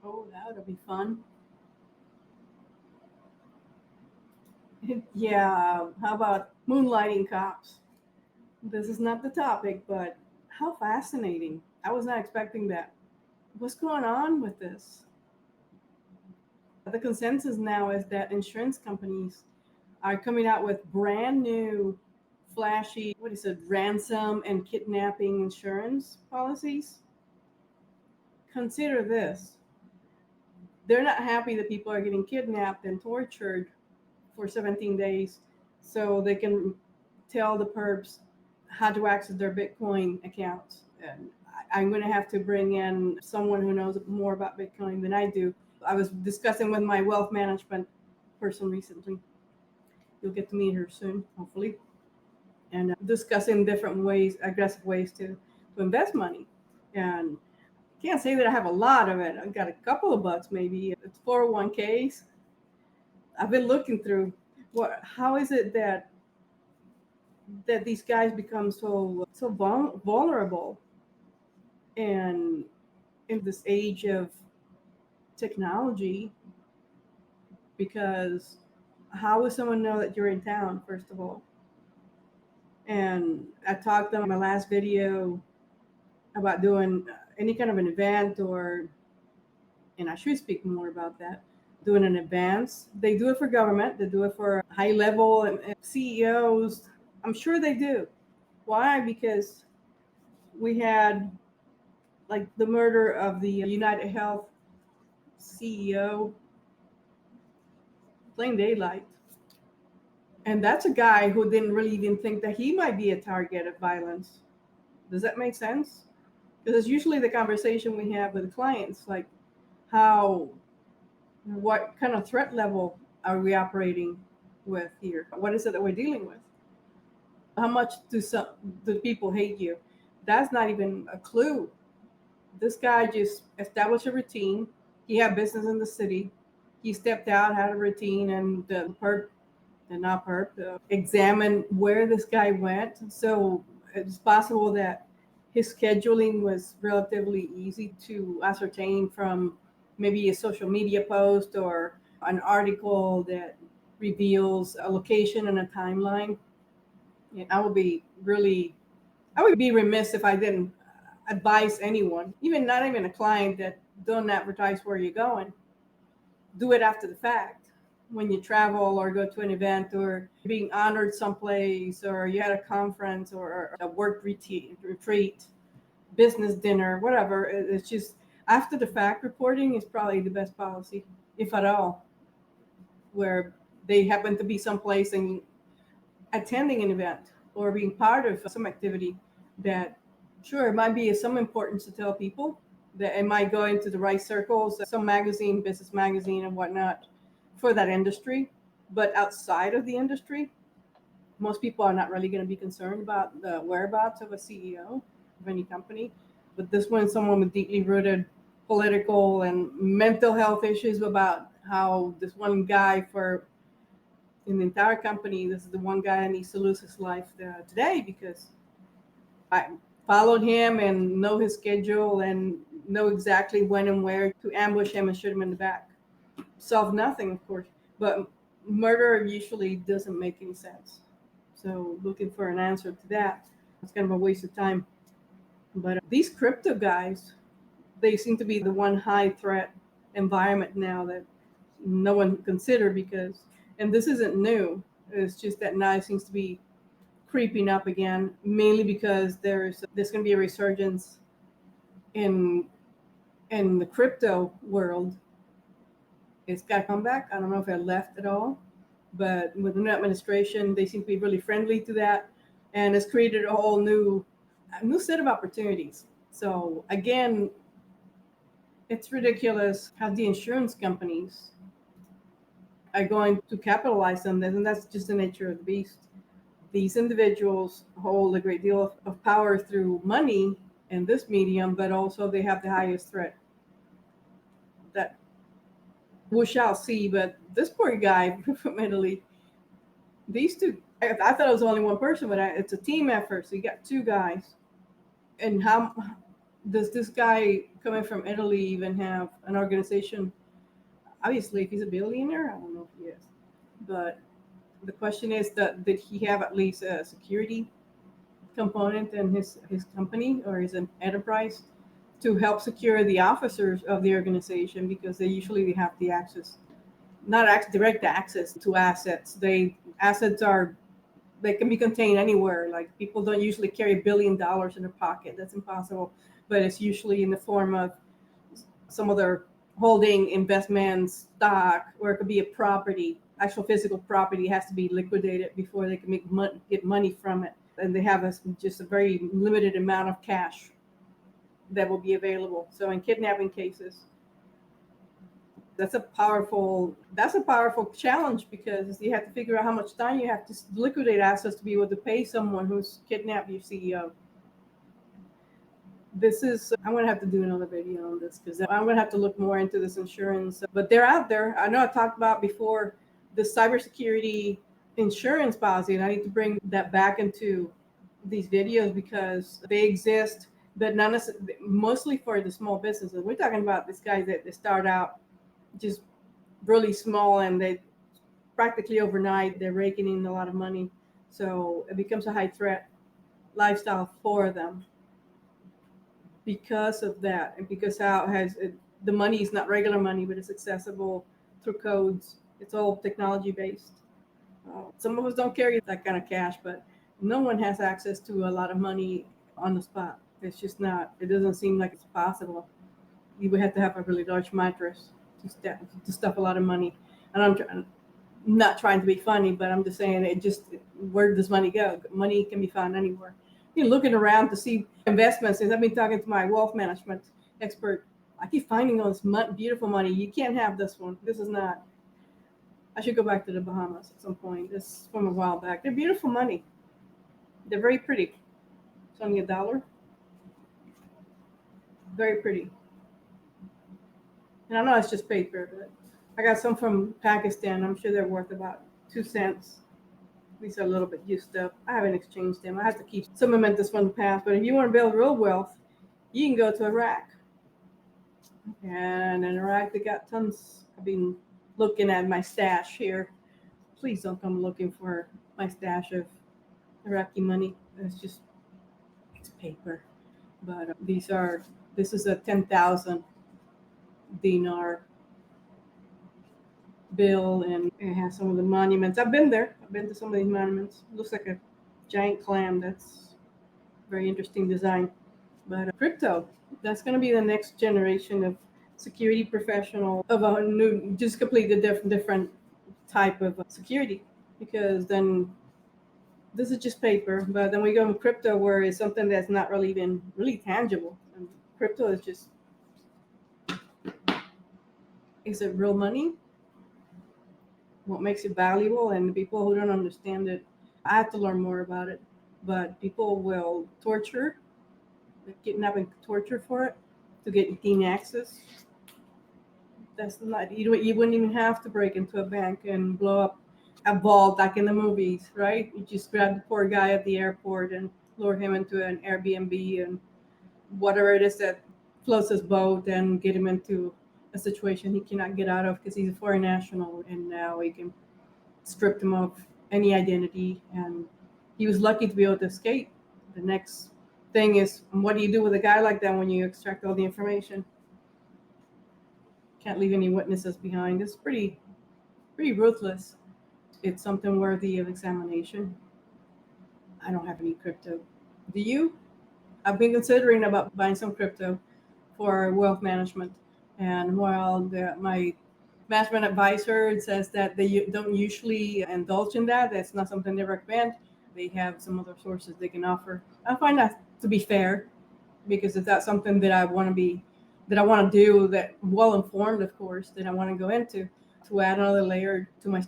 Oh, that'll be fun. Yeah, how about moonlighting cops? This is not the topic, but how fascinating. I was not expecting that. What's going on with this? The consensus now is that insurance companies are coming out with brand new, flashy, what is it, ransom and kidnapping insurance policies. Consider this: they're not happy that people are getting kidnapped and tortured for 17 days so they can tell the perps how to access their Bitcoin accounts. And I'm going to have to bring in someone who knows more about Bitcoin than I do. I was discussing with my wealth management person recently. You'll get to meet her soon, hopefully, and discussing different ways, aggressive ways to invest money. And I can't say that I have a lot of it. I've got a couple of bucks, maybe. It's 401ks. I've been looking through how is it that these guys become so vulnerable and in this age of technology, because how would someone know that you're in town, first of all? And I talked on my last video about doing any kind of an event, or and I should speak more about that, doing an advance. They do it for government, they do it for high level and CEOs. I'm sure they do. Why? Because we had like the murder of the United Health CEO, plain daylight. And that's a guy who didn't really even think that he might be a target of violence. Does that make sense? Because it's usually the conversation we have with clients, like how, what kind of threat level are we operating with here? What is it that we're dealing with? How much do people hate you? That's not even a clue. This guy just established a routine. He had business in the city. He stepped out, had a routine, and the perp, and not perp, examined where this guy went. So it's possible that his scheduling was relatively easy to ascertain from maybe a social media post or an article that reveals a location and a timeline. And I would be remiss if I didn't advise anyone, even not even a client, that don't advertise where you're going. Do it after the fact. When you travel or go to an event or being honored someplace or you had a conference or a work retreat, business dinner, whatever. It's just after the fact reporting is probably the best policy, if at all, where they happen to be someplace and attending an event or being part of some activity that, sure, it might be of some importance to tell people, that it might go into the right circles, some magazine, business magazine, and whatnot for that industry. But outside of the industry, most people are not really going to be concerned about the whereabouts of a CEO of any company. But this one, someone with deeply rooted political and mental health issues about how this one guy for in the entire company, this is the one guy that needs to lose his life today because I followed him and know his schedule and know exactly when and where to ambush him and shoot him in the back. Solve nothing, of course, but murder usually doesn't make any sense. So looking for an answer to that, it's kind of a waste of time. But these crypto guys, they seem to be the one high threat environment now that no one considered because, and this isn't new. It's just that now it seems to be creeping up again, mainly because there's going to be a resurgence in in the crypto world. It's got to come back. I don't know if it left at all, but with the new administration, they seem to be really friendly to that, and it's created a new set of opportunities. So again, it's ridiculous how the insurance companies are going to capitalize on this, and that's just the nature of the beast. These individuals hold a great deal of power through money in this medium, but also they have the highest threat that we shall see. But this poor guy from Italy, these two, I thought it was only one person, but it's a team effort. So you got two guys. And how Does this guy coming from Italy even have an organization? Obviously, if he's a billionaire, I don't know if he is. But the question is that did he have at least a security component in his company or his enterprise to help secure the officers of the organization, because they usually have the access, not direct access to assets. Assets are, they can be contained anywhere. Like, people don't usually carry $1 billion in their pocket. That's impossible. But it's usually in the form of some other holding, investments, stock, or it could be a property, actual physical property has to be liquidated before they can get money from it. And they have just a very limited amount of cash that will be available. So in kidnapping cases, that's a powerful challenge, because you have to figure out how much time you have to liquidate assets to be able to pay someone who's kidnapped your CEO. I'm going to have to do another video on this, because I'm going to have to look more into this insurance. But they're out there. I know I talked about before the cybersecurity insurance policy, and I need to bring that back into these videos because they exist, but not necessarily, mostly for the small businesses. We're talking about these guys that they start out just really small, and they practically overnight they're raking in a lot of money. So it becomes a high threat lifestyle for them because of that, and because the money is not regular money, but it's accessible through codes. It's all technology based. Some of us don't carry that kind of cash, but no one has access to a lot of money on the spot. It's just not. It doesn't seem like it's possible. You would have to have a really large mattress to stuff a lot of money. And I'm not trying to be funny, but I'm just saying where does money go? Money can be found anywhere. You're looking around to see investments. As I've been talking to my wealth management expert, I keep finding all this beautiful money. You can't have this one. This is not. I should go back to the Bahamas at some point. This is from a while back. They're beautiful money. They're very pretty. It's only $1. Very pretty. And I know it's just paper, but I got some from Pakistan. I'm sure they're worth about 2 cents. These are a little bit used up. I haven't exchanged them. I have to keep some mementos from the past. But if you want to build real wealth, you can go to Iraq. And in Iraq, they got tons. I've been looking at my stash here. Please don't come looking for my stash of Iraqi money. It's paper. But this is a 10,000 dinar bill, and it has some of the monuments. I've been there. I've been to some of these monuments. It looks like a giant clam. That's very interesting design. But crypto, that's going to be the next generation of security professional of a new, just completely different type of security, because then this is just paper, but then we go to crypto where it's something that's not really even really tangible. And crypto is it real money? What makes it valuable? And the people who don't understand it, I have to learn more about it. But people will kidnapping, torture for it to gain access. That's not, you wouldn't even have to break into a bank and blow up a vault like in the movies, right? You just grab the poor guy at the airport and lure him into an Airbnb and whatever it is that floats his boat, and get him into a situation he cannot get out of because he's a foreign national, and now we can strip him of any identity. And he was lucky to be able to escape. The next thing is, what do you do with a guy like that when you extract all the information? Can't leave any witnesses behind. It's pretty ruthless. It's something worthy of examination. I don't have any crypto. Do you? I've been considering about buying some crypto for wealth management. And while my management advisor says that they don't usually indulge in that, that's not something they recommend. They have some other sources they can offer. I find that to be fair, because if that's something that I want to do, that well informed, of course, that I want to go into to add another layer to my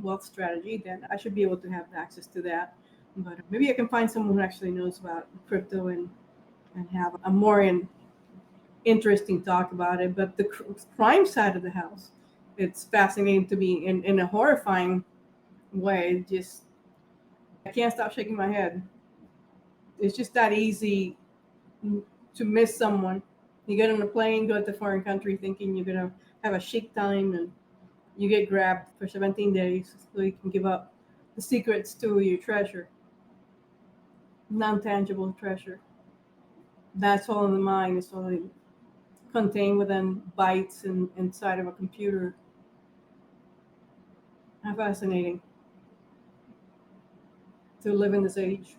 wealth strategy, then I should be able to have access to that. But maybe I can find someone who actually knows about crypto and have a more interesting talk about it. But the crime side of the house, it's fascinating to me in a horrifying way. Just, I can't stop shaking my head. It's just that easy to miss someone. You get on a plane, go to a foreign country thinking you're going to have a chic time, and you get grabbed for 17 days so you can give up the secrets to your treasure, non tangible treasure. That's all in the mind. It's all contained within bytes inside of a computer. How fascinating to live in this age.